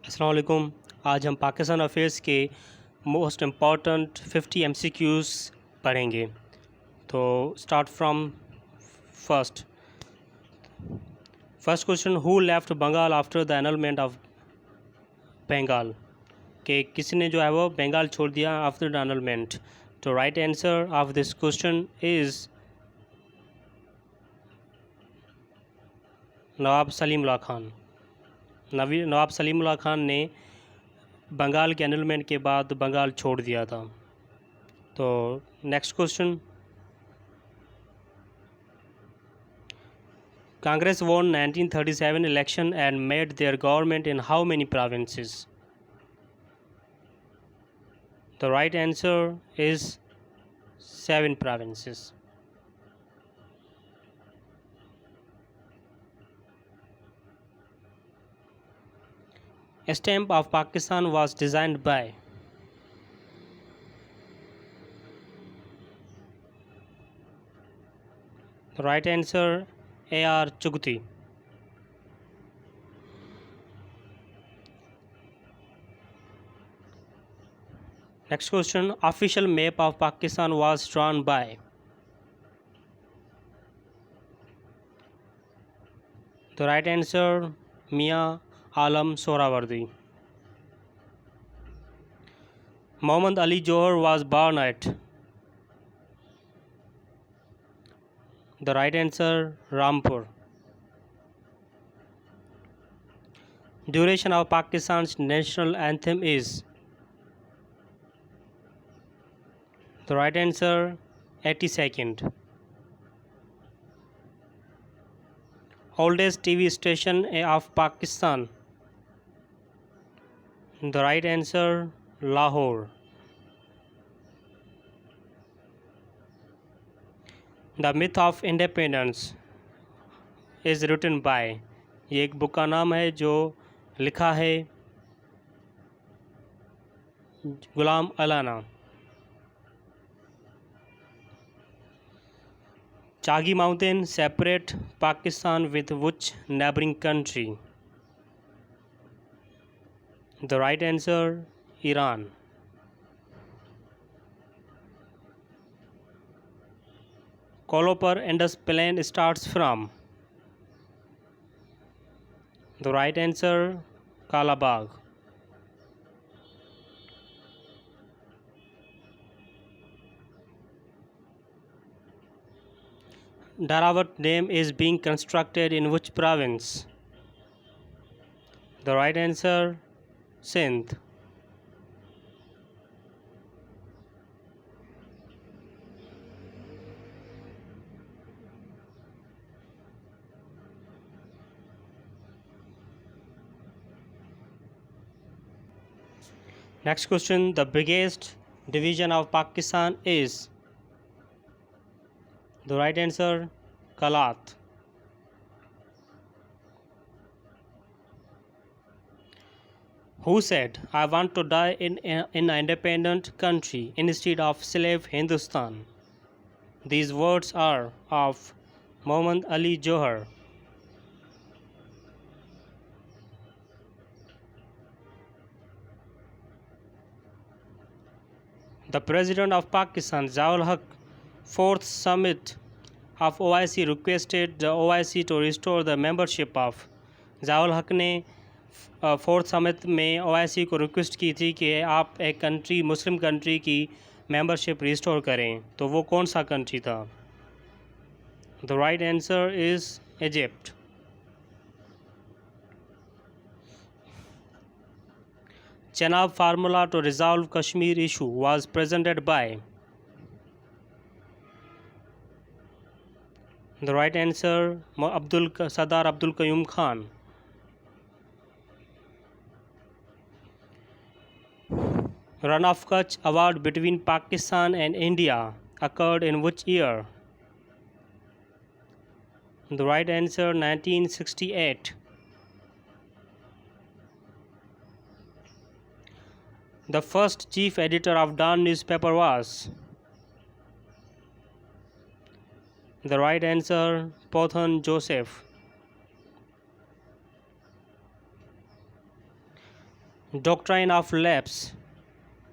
अस्सलाम वालेकुम। आज हम पाकिस्तान अफेयर्स के मोस्ट इम्पॉर्टेंट 50 MCQs पढ़ेंगे। तो start from first first question, who left Bengal after the annulment of Bengal? कि किसी ने जो है वो बंगाल छोड़ दिया आफ्टर द एनलमेंट। तो right answer of this question is Nawab Salimullah Khan. Nawab Salimullah Khan ने बंगाल के एनलमेंट के बाद बंगाल छोड़ दिया था। तो next question, Congress won 1937 election and made their government in how many provinces? The right answer is 7 provinces. A stamp of Pakistan was designed by? The right answer, A.R. Chughti. Next question, official map of Pakistan was drawn by? The right answer, Mia Alam Sohrawardi. Muhammad Ali Johar was born at? The right answer, Rampur. Duration of Pakistan's national anthem is? The right answer, 82nd. Oldest TV station of Pakistan? The right answer, Lahore. The Myth of Independence is written by? ये एक book का नाम है जो लिखा है गुलाम Alana. Chagi Mountain separate Pakistan with which neighboring country? The right answer, Iran. Kolopur Indus Plain starts from? The right answer, Kalabagh. Dharawat Dam is being constructed in which province? The right answer, Sindh. Next question, the biggest division of Pakistan is? The right answer, Kalat. Who said, I want to die in an independent country instead of slave Hindustan? These words are of Muhammad Ali Johar. The President of Pakistan, Zia-ul Haq, fourth summit of OIC requested the OIC to restore the membership of? Zia-ul Haq ने fourth summit में OIC को request की थी कि आप एक country Muslim country की membership restore करें। तो वो कौन सा कंट्री था? The right answer is Egypt. Chenab formula to resolve Kashmir issue was presented by? The right answer, Sardar Abdul Qayyum Khan. Run of Kutch award between Pakistan and India occurred in which year? The right answer, 1968. The first chief editor of Dawn newspaper was? The right answer, Pothan Joseph. doctrine of lapse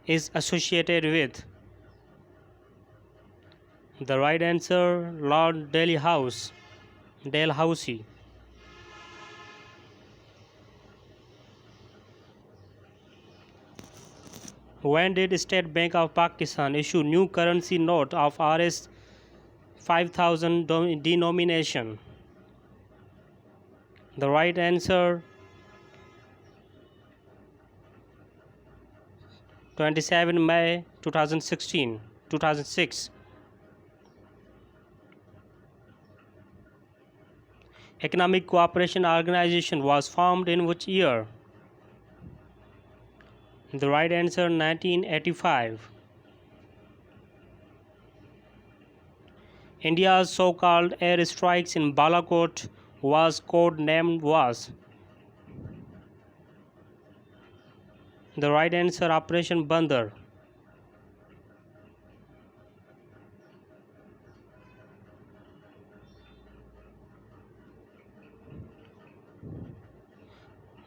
is associated with? The right answer, Lord Dalhousie. When did State Bank of Pakistan issue new currency note of Rs 5000 denomination? The right answer, 27 May 2006. Economic Cooperation Organization was formed in which year? The right answer, 1985. India's so-called air strikes in Balakot was code-named was? The right answer, Operation Bandar.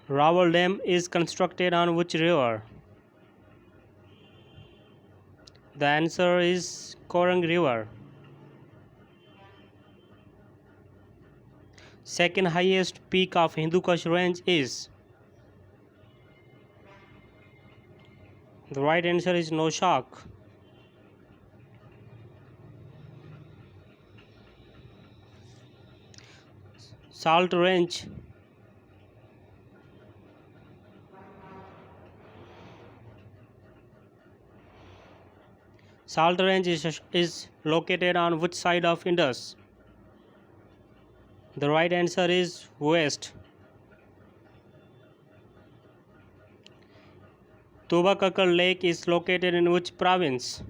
Rawal Dam is constructed on which river? The answer is Korang River. Second highest peak of Hindu Kush range is? The right answer is Noshak. Salt Range. Salt Range is located on which side of Indus? The right answer is west. Tubakakal Lake is located in which province?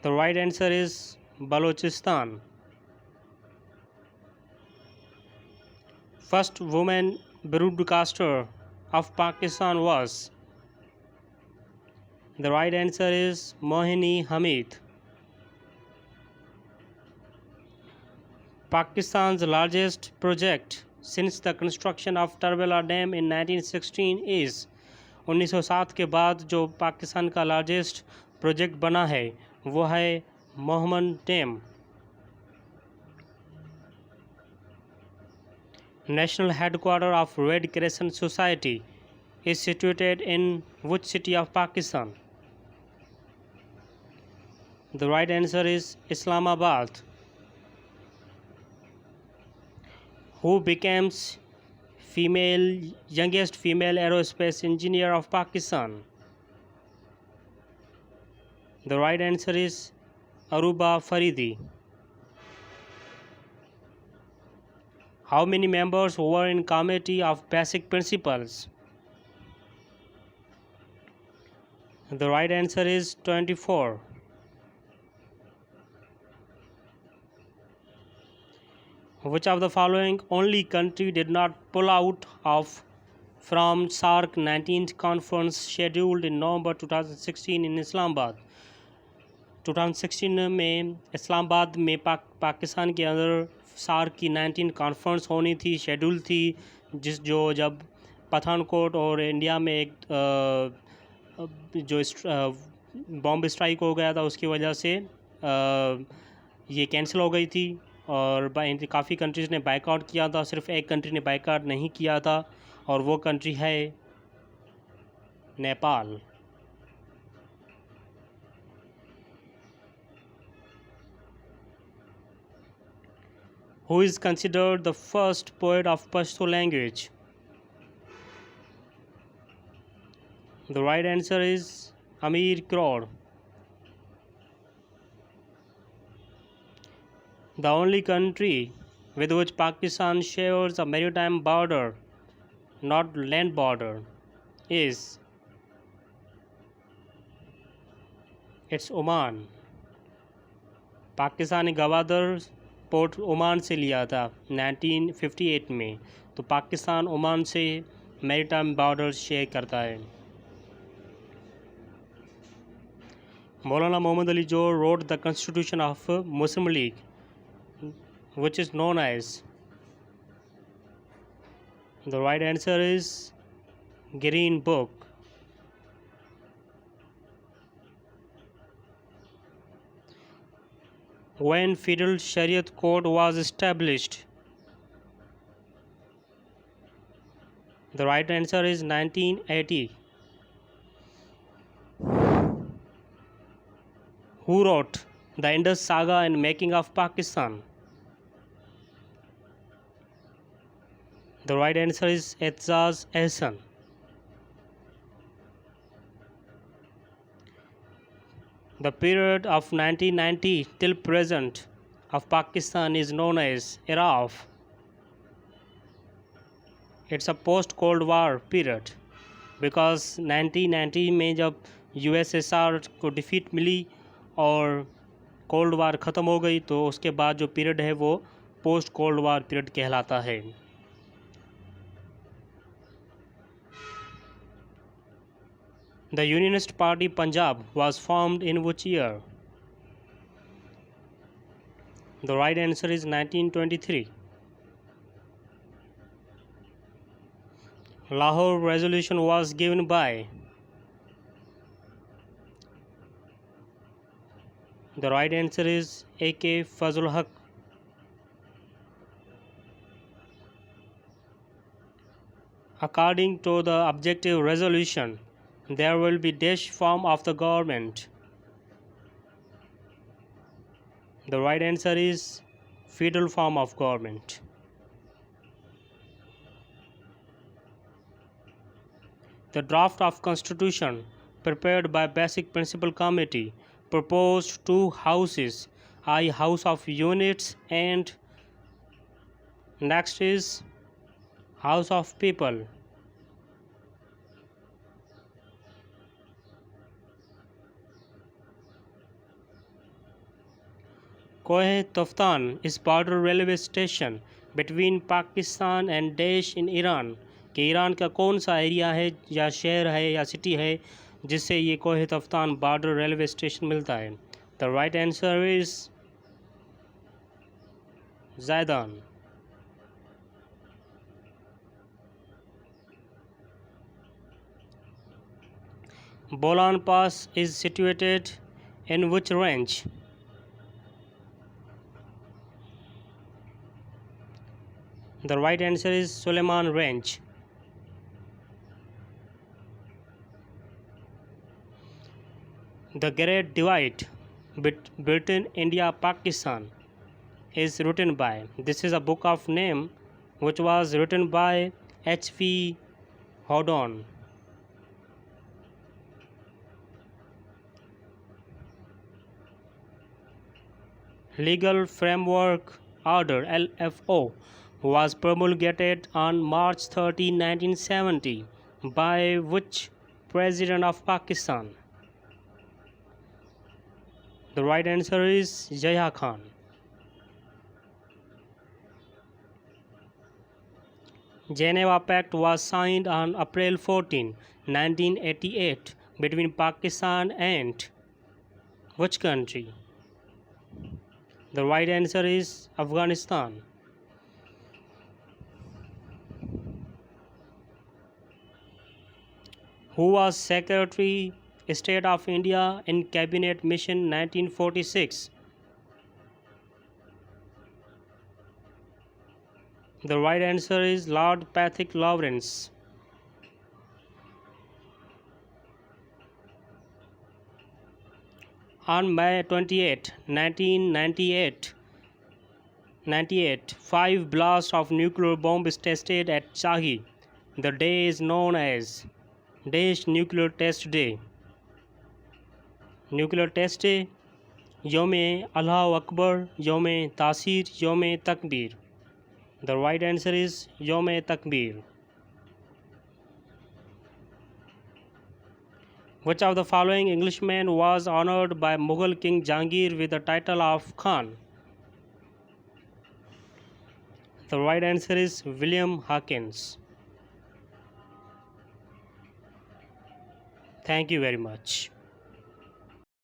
The right answer is Balochistan. First woman broadcaster of Pakistan was? The right answer is Mohini Hamid. Pakistan's largest project since the construction of Tarbela Dam in 1916 is? 1907 के बाद जो पाकिस्तान का largest project बना है वो है Mohammad dam. National headquarters of Red Crescent Society is situated in which city of Pakistan? The right answer is Islamabad. Who becomes youngest female aerospace engineer of Pakistan? The right answer is Aruba Faridi. How many members were in Committee of Basic Principles? The right answer is 24. Which of the following only country did not pull out from SAARC 19th conference scheduled in November 2016 in Islamabad? 2016 में इस्लामाबाद में पाकिस्तान के अंदर SAARC की 19 conference होनी थी, schedule थी, जब पठानकोट और इंडिया में एक जो बॉम्ब स्ट्राइक हो गया था उसकी वजह से ये कैंसिल हो गई थी और काफ़ी कंट्रीज़ ने बायकॉट किया था. सिर्फ एक कंट्री ने बायकॉट नहीं किया था और वो कंट्री है Nepal. Who is considered the first poet of Pashto language? The right answer is Amir Crore. The only country with which Pakistan shares a maritime border, not land border, is? It's Oman. Pakistan ने Gwadar port Oman से लिया था 1958 में, तो Pakistan Oman से maritime border share करता है. मौलाना मोहम्मद अली जो wrote the constitution of Muslim League, which is known as? The right answer is Green Book. When Federal Shariat Court was established? The right answer is 1980. Who wrote The Indus Saga and Making of Pakistan? The right answer is Etzaz Ehsan. The period of 1990 till present of Pakistan is known as era of. It's a post Cold War period because 1990 में जब USSR को defeat मिली और cold war ख़त्म हो गई तो उसके बाद जो पीरियड है वो पोस्ट कोल्ड वार पीरियड कहलाता है. The Unionist Party Punjab was formed in which year? The right answer is 1923. Lahore Resolution was given by? The right answer is A.K. Fazul Haq. According to the objective resolution, there will be dash form of the government. The right answer is federal form of government. The draft of constitution prepared by Basic Principle Committee proposed two houses, i.e. House of Units and next is House of People. Koh Toftan is border railway station between Pakistan and Daesh in Iran. कि Iran का कौन सा area है या शहर है या city है जिससे ये Koh Taftan border railway station मिलता है? The right answer is Zahedan. Bolan Pass is situated in which range? The right answer is Suleiman Range. The Great Divide between India Pakistan is written by? This is a book of name which was written by H.V. Hodon. Legal Framework Order LFO was promulgated on March 13, 1970 by which President of Pakistan? The right answer is Yahya Khan. Geneva Pact was signed on April 14, 1988 between Pakistan and which country? The right answer is Afghanistan. Who was Secretary State of India in Cabinet Mission 1946? The right answer is Lord Patrick Lawrence. On May 28, 1998, 5 blasts of nuclear bombs tested at Shahi. The day is known as Daesh Nuclear Test Day. Nuclear Test Day, Yom-e Allahu Akbar, Yom-e Tasir, Yom-e Takbir. The right answer is Yom-e Takbir. Which of the following Englishmen was honored by Mughal King Jahangir with the title of Khan? The right answer is William Hawkins. Thank you very much.